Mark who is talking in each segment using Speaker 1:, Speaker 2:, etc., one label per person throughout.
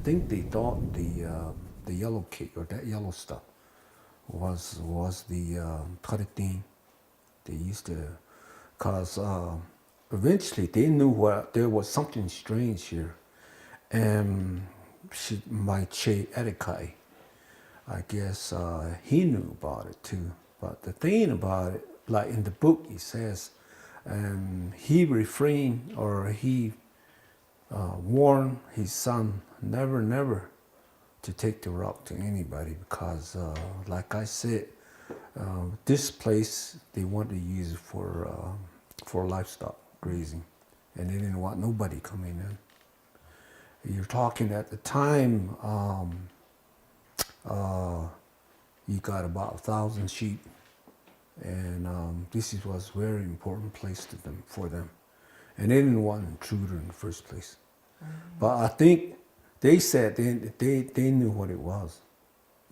Speaker 1: think they thought the yellow cake or that yellow stuff was the tarotine they used to, cause eventually they knew what there was something strange here, and my Chee Edikai, I guess he knew about it too. But the thing about it, like in the book, he says he refrained or he warned his son never to take the rock to anybody because, like I said, this place they wanted to use it for livestock grazing, and they didn't want nobody coming in. You're talking at the time, you got about 1,000 sheep, and this was a very important place to them for them, and they didn't want an intruder in the first place. But I think they said they knew what it was.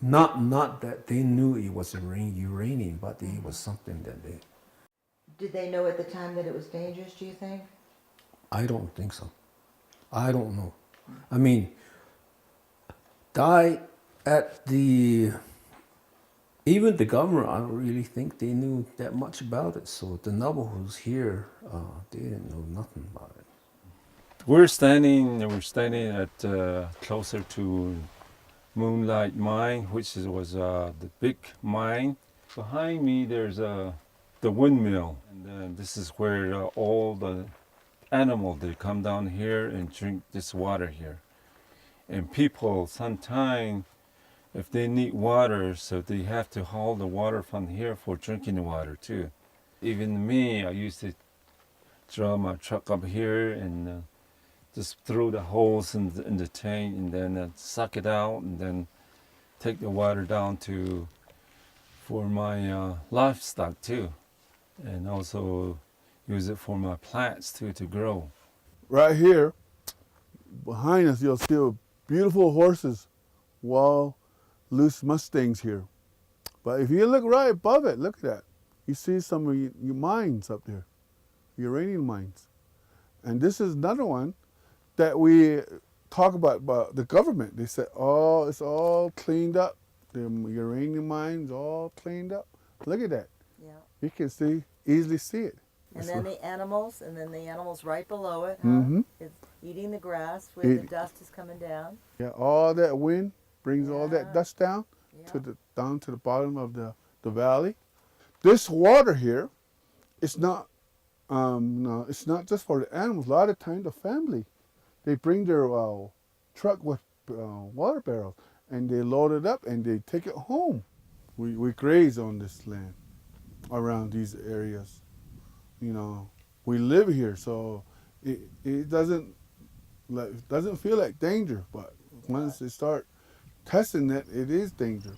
Speaker 1: Not that they knew it was uranium, but it was something that they.
Speaker 2: Did they know at the time that it was dangerous, do you think?
Speaker 1: I don't think so. I don't know. I mean, die at the. Even the government, I don't really think they knew that much about it. So the Navajos here, they didn't know nothing about it.
Speaker 3: We're standing at closer to Moonlight Mine, which was the big mine. Behind me, there's the windmill, and this is where all the animals they come down here and drink this water here. And people sometimes, if they need water, so they have to haul the water from here for drinking water too. Even me, I used to draw my truck up here and just throw the holes in the tank and then suck it out and then take the water down for my livestock too, and also use it for my plants too to grow.
Speaker 4: Right here, behind us, you'll see beautiful horses, wild, loose Mustangs here. But if you look right above it, look at that. You see some of your mines up there, uranium mines. And this is another one that we talk about the government. They said, oh, it's all cleaned up. The uranium mines all cleaned up. Look at that.
Speaker 2: Yeah.
Speaker 4: You can easily see it.
Speaker 2: And then the animals right below it, huh?
Speaker 4: Mm-hmm.
Speaker 2: It's eating the grass where the dust is coming down.
Speaker 4: Yeah, all that wind brings all that dust down
Speaker 2: Yeah.
Speaker 4: down to the bottom of the valley. This water here, it's not no, it's not just for the animals. A lot of times the family, they bring their truck with water barrels and they load it up and they take it home. We graze on this land around these areas. You know, we live here, so it doesn't feel like danger. But once they start testing it, it is danger.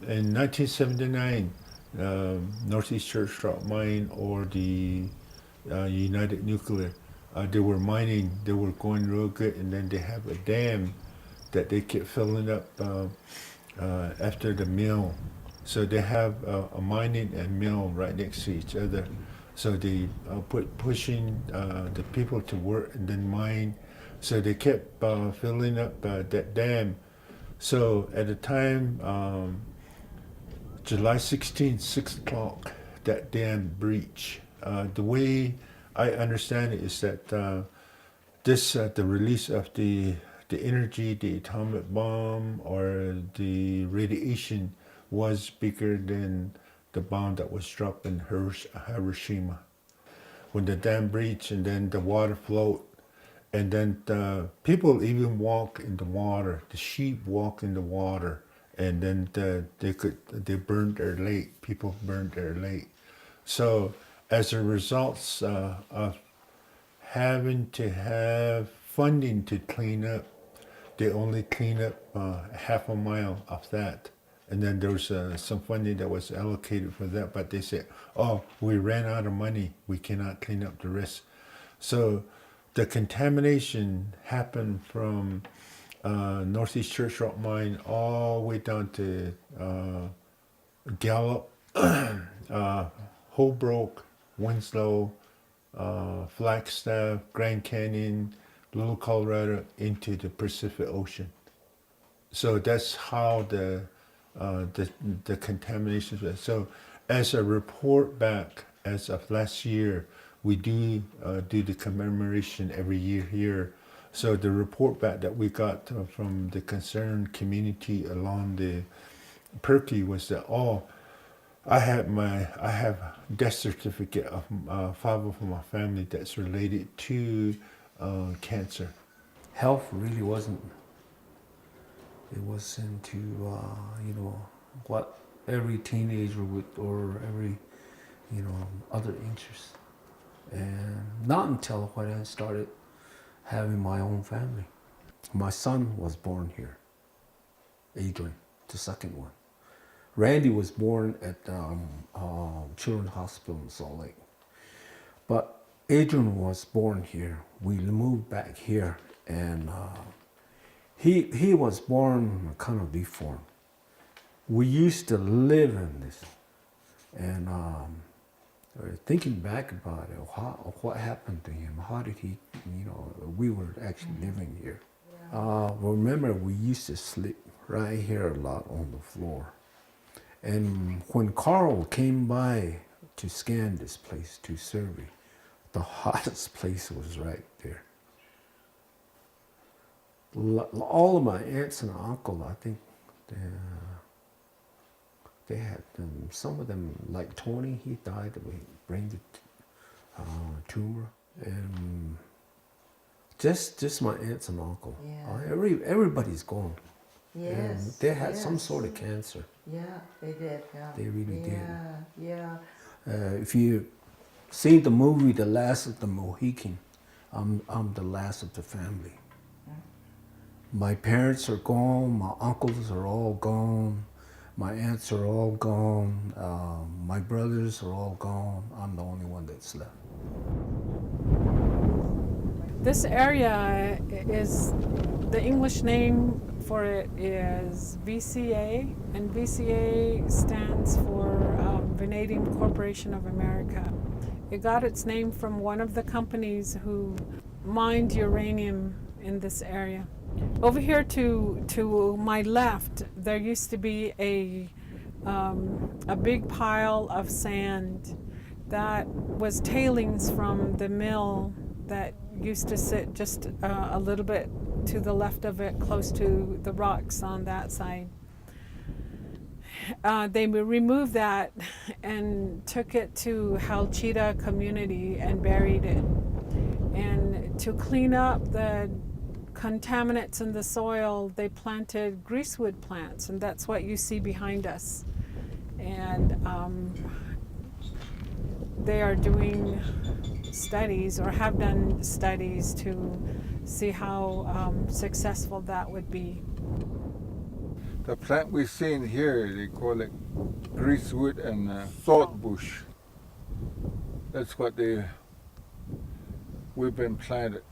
Speaker 5: In 1979, Northeast Church Rock Mine or the United Nuclear, they were mining, they were going real good, and then they have a dam that they kept filling up after the mill. So they have a mining and mill right next to each other. So they pushing the people to work and then mine. So they kept filling up that dam. So at the time, July 16, 6 o'clock, that dam breach. The way I understand it is that the release of the energy, the atomic bomb or the radiation was bigger than the bomb that was dropped in Hiroshima. When the dam breached and then the water flowed, and then the people even walk in the water, the sheep walk in the water, and then they burned their lake, people burned their lake. So as a result of having to have funding to clean up, they only clean up half a mile of that. And then there was some funding that was allocated for that, but they said, oh, we ran out of money, we cannot clean up the rest. So the contamination happened from Northeast Church Rock Mine all the way down to Gallup, Holbrook, Winslow, Flagstaff, Grand Canyon, Little Colorado into the Pacific Ocean. So that's how the contamination is. So as a report back as of last year, we do do the commemoration every year here. So the report back that we got from the concerned community along the Perky was that I have death certificate of 5 of my family that's related to cancer.
Speaker 1: Health really wasn't. It was into you know, what every teenager would, or every, you know, other interest. And not until when I started having my own family. My son was born here, Adrian, the second one. Randy was born at Children's Hospital in Salt Lake. But Adrian was born here. We moved back here, and he was born kind of deformed. We used to live in this, and thinking back about it, what happened to him? How did he, you know, we were actually living here. Remember, we used to sleep right here a lot on the floor. And when Carl came by to scan this place, to survey, the hottest place was right there. All of my aunts and uncle, I think, they had some of them, like Tony, he died of a brain tumor. And just my aunts and uncle.
Speaker 2: Yeah.
Speaker 1: Everybody's gone.
Speaker 2: Yes.
Speaker 1: And they had some
Speaker 2: yes.
Speaker 1: sort of cancer.
Speaker 2: Yeah, they did. Yeah.
Speaker 1: They really did.
Speaker 2: Yeah.
Speaker 1: If you see the movie The Last of the Mohican, I'm the last of the family. My parents are gone, my uncles are all gone, my aunts are all gone, my brothers are all gone. I'm the only one that's left.
Speaker 6: This area is, the English name for it is VCA, and VCA stands for Vanadium Corporation of America. It got its name from one of the companies who mined uranium in this area. Over here to my left, there used to be a big pile of sand that was tailings from the mill that used to sit just a little bit to the left of it, close to the rocks on that side. They removed that and took it to Halchita community and buried it. And to clean up the contaminants in the soil, they planted greasewood plants, and that's what you see behind us. And they are doing studies, or have done studies, to see how successful that would be.
Speaker 7: The plant we've seen here, they call it greasewood and saltbush. That's what we've been planted.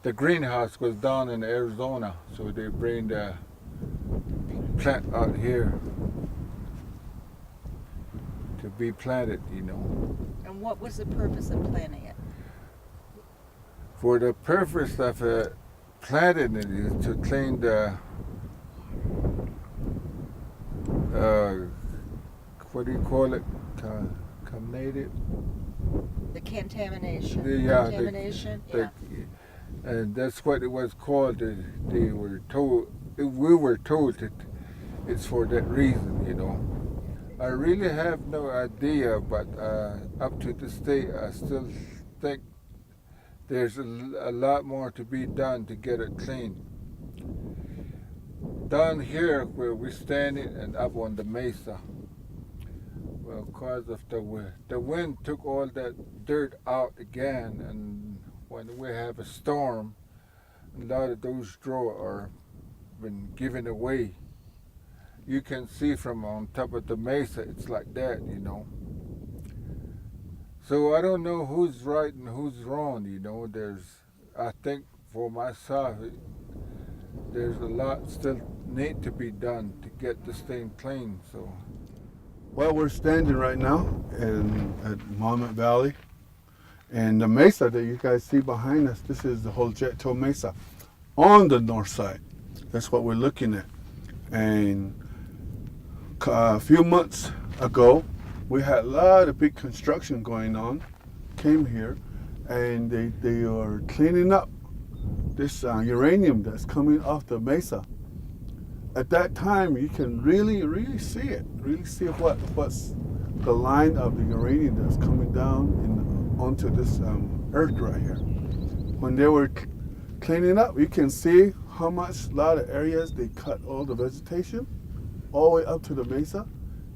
Speaker 7: The greenhouse was down in Arizona, so they bring the plant out here to be planted, you know.
Speaker 8: And what was the purpose of planting it?
Speaker 7: For the purpose of planting it is to clean the what do you call it? Contaminated?
Speaker 8: The contamination.
Speaker 7: Contamination. And that's what it was called. They were told. We were told that it's for that reason, you know. I really have no idea, but up to this day, I still think there's a lot more to be done to get it clean. Down here where we're standing and up on the mesa, well, because of the wind took all that dirt out again, and when we have a storm, a lot of those straw are been given away. You can see from on top of the mesa, it's like that, you know. So I don't know who's right and who's wrong, you know. I think for myself, there's a lot still need to be done to get this thing clean, so.
Speaker 4: Well, we're standing right now at Monmouth Valley, And the mesa that you guys see behind us, this is the whole Jet Toe Mesa on the north side. That's what we're looking at. And a few months ago, we had a lot of big construction going on, came here, and they are cleaning up this uranium that's coming off the mesa. At that time, you can really see it, really see what's the line of the uranium that's coming down onto this earth right here. When they were cleaning up, you can see how much, a lot of areas they cut all the vegetation all the way up to the mesa.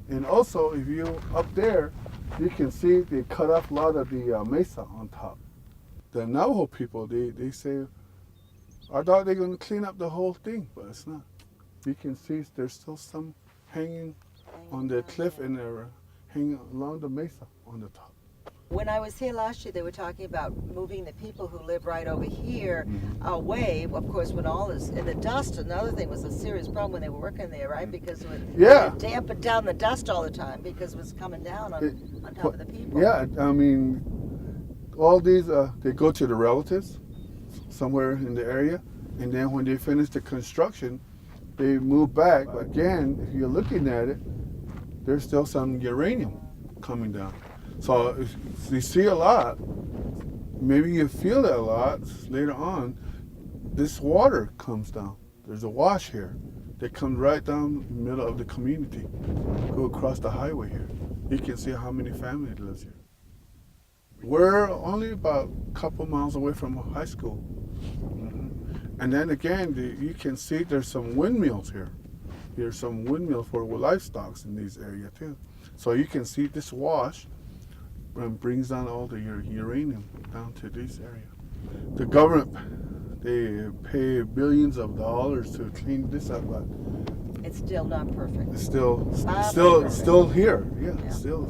Speaker 4: And also, if you up there, you can see they cut off a lot of the mesa on top. The Navajo people, they say, I thought they're going to clean up the whole thing, but it's not. You can see there's still some hanging on the cliff and they're hanging along the mesa on the top.
Speaker 8: When I was here last year, they were talking about moving the people who live right over here away. Of course, when all this, and the dust, another thing was a serious problem when they were working there, right? Because
Speaker 4: Yeah.
Speaker 8: they dampen down the dust all the time because it was coming down on top of the people.
Speaker 4: Yeah, I mean, all these, they go to the relatives somewhere in the area, and then when they finish the construction, they move back. But again, if you're looking at it, there's still some uranium coming down. So if you see a lot, maybe you feel it a lot later on, this water comes down. There's a wash here that comes right down the middle of the community, go across the highway here. You can see how many families lives here. We're only about a couple miles away from a high school. And then again, you can see there's some windmills here. There's some windmills for livestock in these areas too. So you can see this wash brings down all the uranium down to this area. The government, they pay billions of dollars to clean this up, but
Speaker 8: It's still not perfect.
Speaker 4: it's still here. Yeah, still,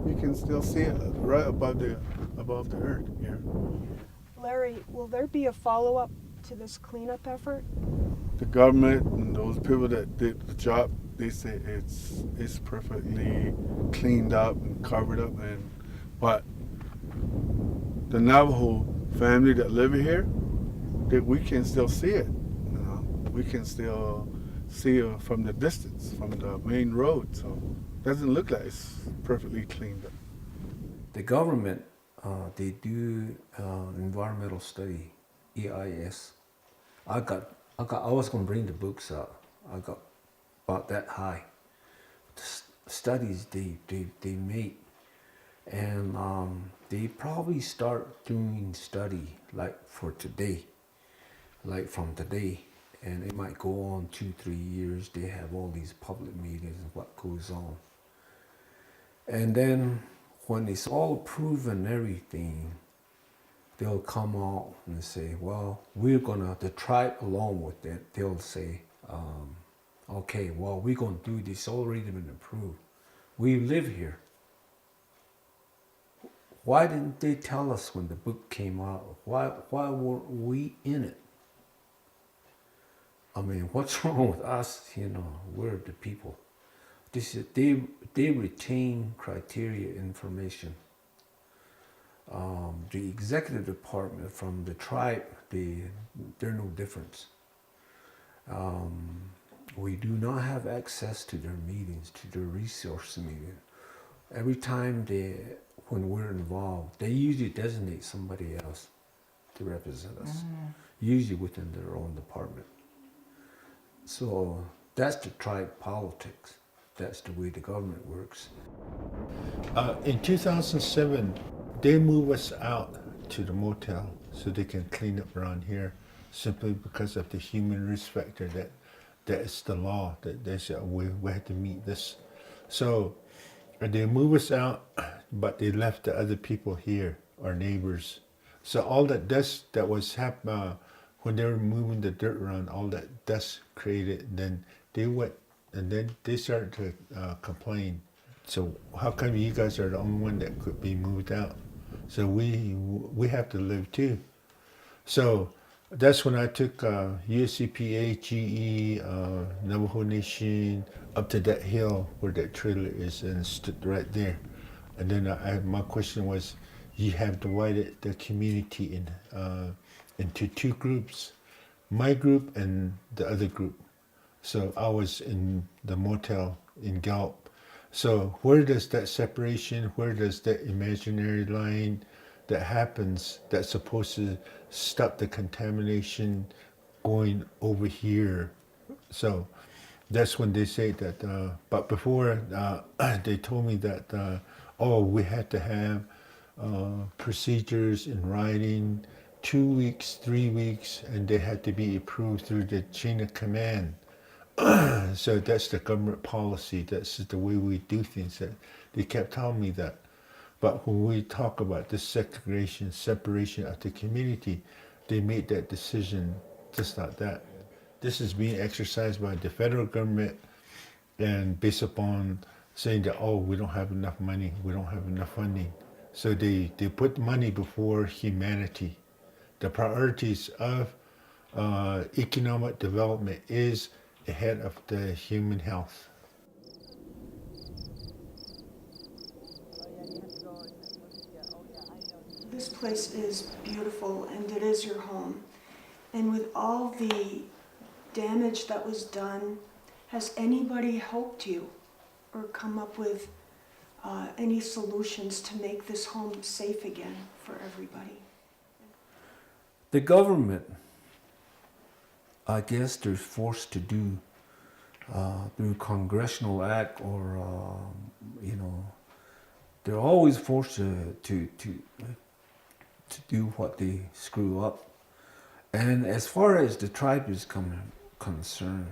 Speaker 4: you can still see it right above the earth here.
Speaker 9: Larry, will there be a follow-up to this cleanup effort?
Speaker 4: The government and those people that did the job, they say it's perfectly cleaned up and covered up, but the Navajo family that live here, that we can still see it. You know, we can still see it from the distance, from the main road. So it doesn't look like it's perfectly cleaned up.
Speaker 1: The government, they do environmental study, EIS. I was going to bring the books up. I got about that high. The studies they make, and they probably start doing study like for today, like from today, and it might go on 2-3 years. They have all these public meetings and what goes on, and then when it's all approved and everything, they'll come out and say, well, the tribe along with it, they'll say, okay, well, we're going to do this, already been approved. We live here. Why didn't they tell us when the book came out? Why weren't we in it? I mean, what's wrong with us? You know, we're the people. This is, they retain criteria information. The executive department from the tribe, they're no difference. We do not have access to their meetings, to their resource meeting. Every time when we're involved, they usually designate somebody else to represent us, usually within their own department. So that's the tribe politics. That's the way the government works.
Speaker 5: In 2007, they moved us out to the motel so they can clean up around here, simply because of the human risk factor that is the law, that they said we had to meet this. So they moved us out, but they left the other people here, our neighbors. So all that dust that was happening when they were moving the dirt around, all that dust created, then they went and then they started to complain. So how come you guys are the only one that could be moved out? So we have to live too. So that's when I took USCPA, GE, Navajo Nation up to that hill where that trailer is, and stood right there. And then my question was, you have divided the community into two groups, my group and the other group. So I was in the motel in Gallup. So where does that separation, where does that imaginary line that happens that's supposed to stop the contamination going over here? So that's when they say that, but before they told me that, oh, we had to have procedures in writing, 2 weeks, 3 weeks, and they had to be approved through the chain of command. So that's the government policy. That's the way we do things. That they kept telling me that. But when we talk about this segregation, separation of the community, they made that decision just like that. This is being exercised by the federal government, and based upon saying that, oh, we don't have enough money, we don't have enough funding. So they put money before humanity. The priorities of economic development is ahead of the human health.
Speaker 9: This place is beautiful and it is your home. And with all the damage that was done, has anybody helped you or come up with any solutions to make this home safe again for everybody?
Speaker 1: The government, I guess they're forced to do through congressional act or, they're always forced to do what they screw up. And as far as the tribe is concerned,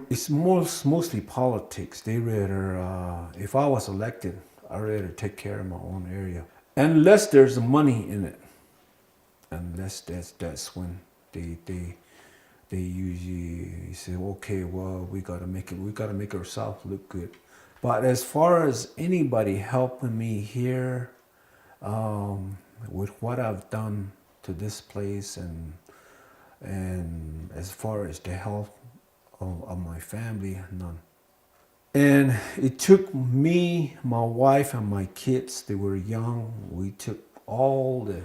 Speaker 1: it's mostly politics. They rather, if I was elected, I'd rather take care of my own area. Unless there's money in it. Unless that's when they usually say, okay, well, we gotta make ourselves look good. But as far as anybody helping me here, with what I've done to this place and as far as the health of my family, none. And it took me, my wife, and my kids, they were young, we took all the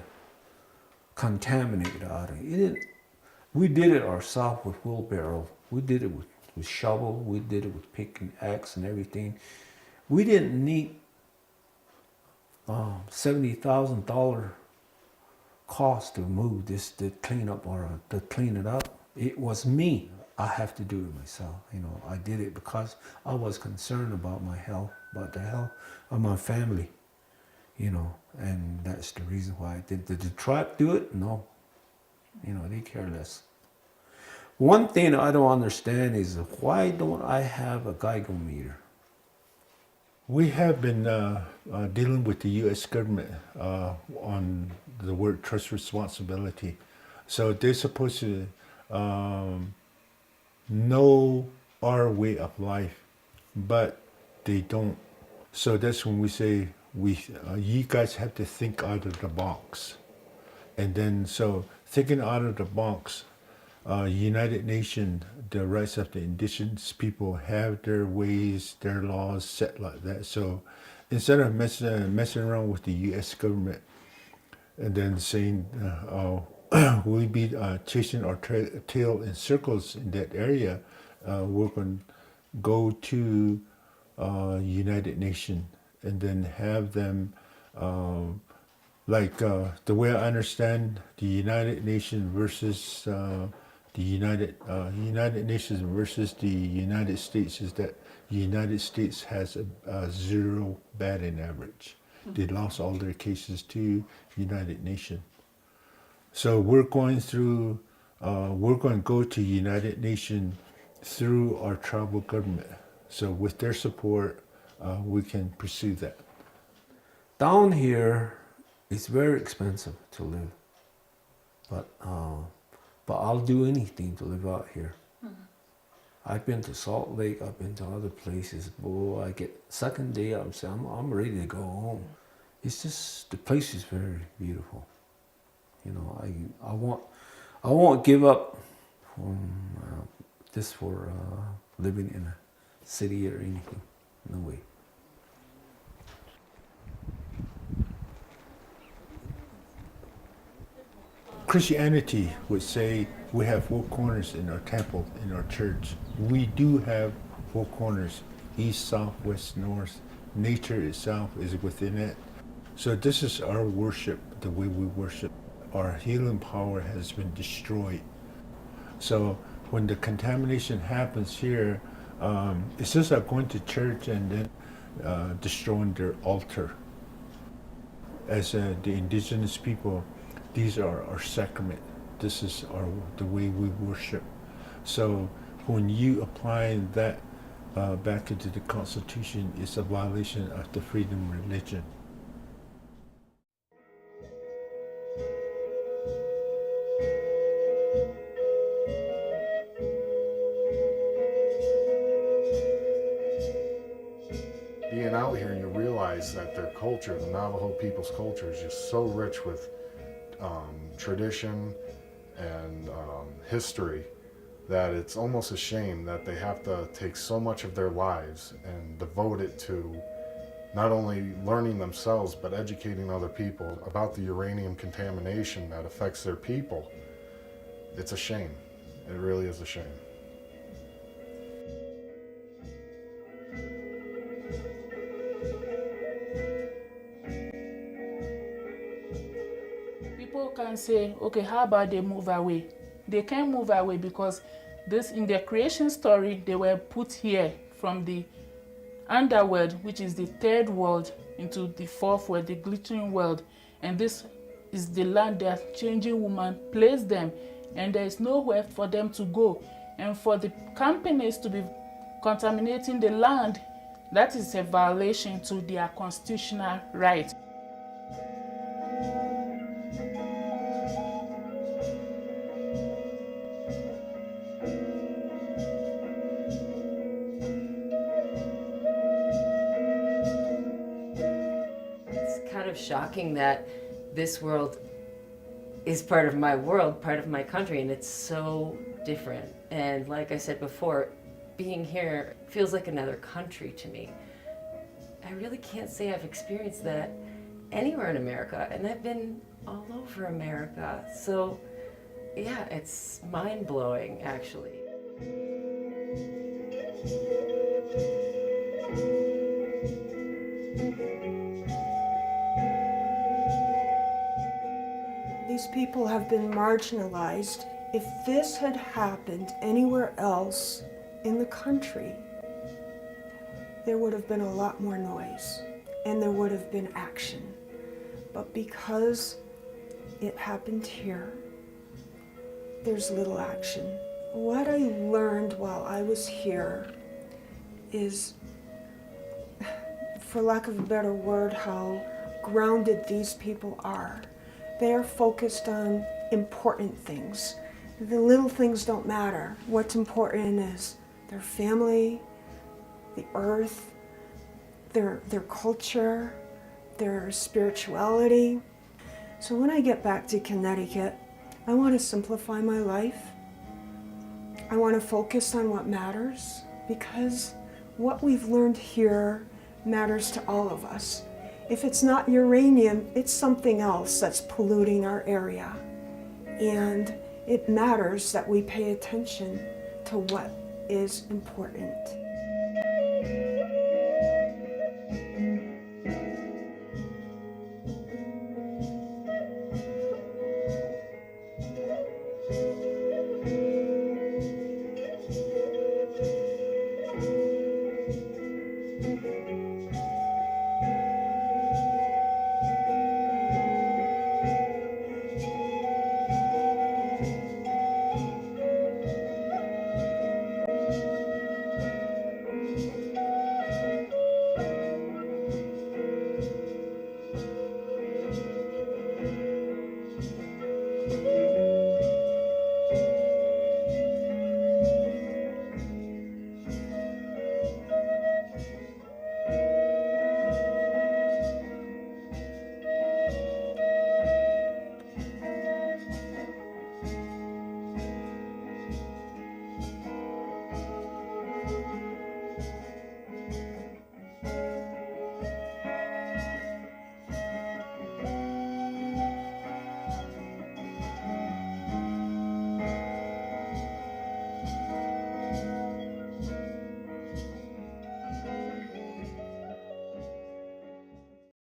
Speaker 1: contaminated out of it. We did it ourselves with wheelbarrow. We did it with shovel. We did it with pick and axe and everything. We didn't need $70,000 cost to move this, to clean up or to clean it up. It was me. I have to do it myself. I did it because I was concerned about my health, about the health of my family. And that's the reason why I did. Did the tribe do it? No. They care less. One thing I don't understand is why don't I have a Geiger meter?
Speaker 5: We have been dealing with the U.S. government on the word trust responsibility. So they're supposed to know our way of life, but they don't. So that's when we say, you guys have to think out of the box. And then, so thinking out of the box, United Nations, the rights of the indigenous people have their ways, their laws set like that. So instead of messing around with the U.S. government and then saying, we'll be chasing our tail in circles in that area, we're going to go to United Nations and then have them, the way I understand the United Nations versus the United Nations versus the United States is that the United States has a zero batting average. They lost all their cases to United Nations. So we're going to go to United Nations through our tribal government. So with their support, we can pursue that.
Speaker 1: Down here, it's very expensive to live, but I'll do anything to live out here. I've been to Salt Lake, I've been to other places. Boy, I get second day, I'm ready to go home. It's just, the place is very beautiful. I won't give up this for living in a city or anything. No way.
Speaker 5: Christianity would say we have four corners in our temple, in our church. We do have four corners, east, south, west, north. Nature itself is within it. So this is our worship, the way we worship. Our healing power has been destroyed. So when the contamination happens here, it's just like going to church and then destroying their altar. As the indigenous people, these are our sacrament. This is the way we worship. So when you apply that back into the Constitution, it's a violation of the freedom of religion.
Speaker 10: Being out here, you realize that their culture, the Navajo people's culture, is just so rich with tradition and history that it's almost a shame that they have to take so much of their lives and devote it to not only learning themselves but educating other people about the uranium contamination that affects their people. It's a shame. It really is a shame.
Speaker 11: People can say, okay, how about they move away? They can't move away because this, in their creation story, they were put here from the underworld, which is the third world, into the fourth world, the glittering world. And this is the land that changing woman placed them. And there is nowhere for them to go. And for the companies to be contaminating the land, that is a violation to their constitutional right.
Speaker 12: Shocking that this world is part of my world, part of my country, and it's so different. And like I said before, being here feels like another country to me. I really can't say I've experienced that anywhere in America, and I've been all over America. So yeah, it's mind-blowing actually.
Speaker 9: These people have been marginalized. If this had happened anywhere else in the country, there would have been a lot more noise and there would have been action. But because it happened here, there's little action. What I learned while I was here is, for lack of a better word, how grounded these people are. They are focused on important things. The little things don't matter. What's important is their family, the earth, their culture, their spirituality. So when I get back to Connecticut, I want to simplify my life. I want to focus on what matters, because what we've learned here matters to all of us. If it's not uranium, it's something else that's polluting our area. And it matters that we pay attention to what is important.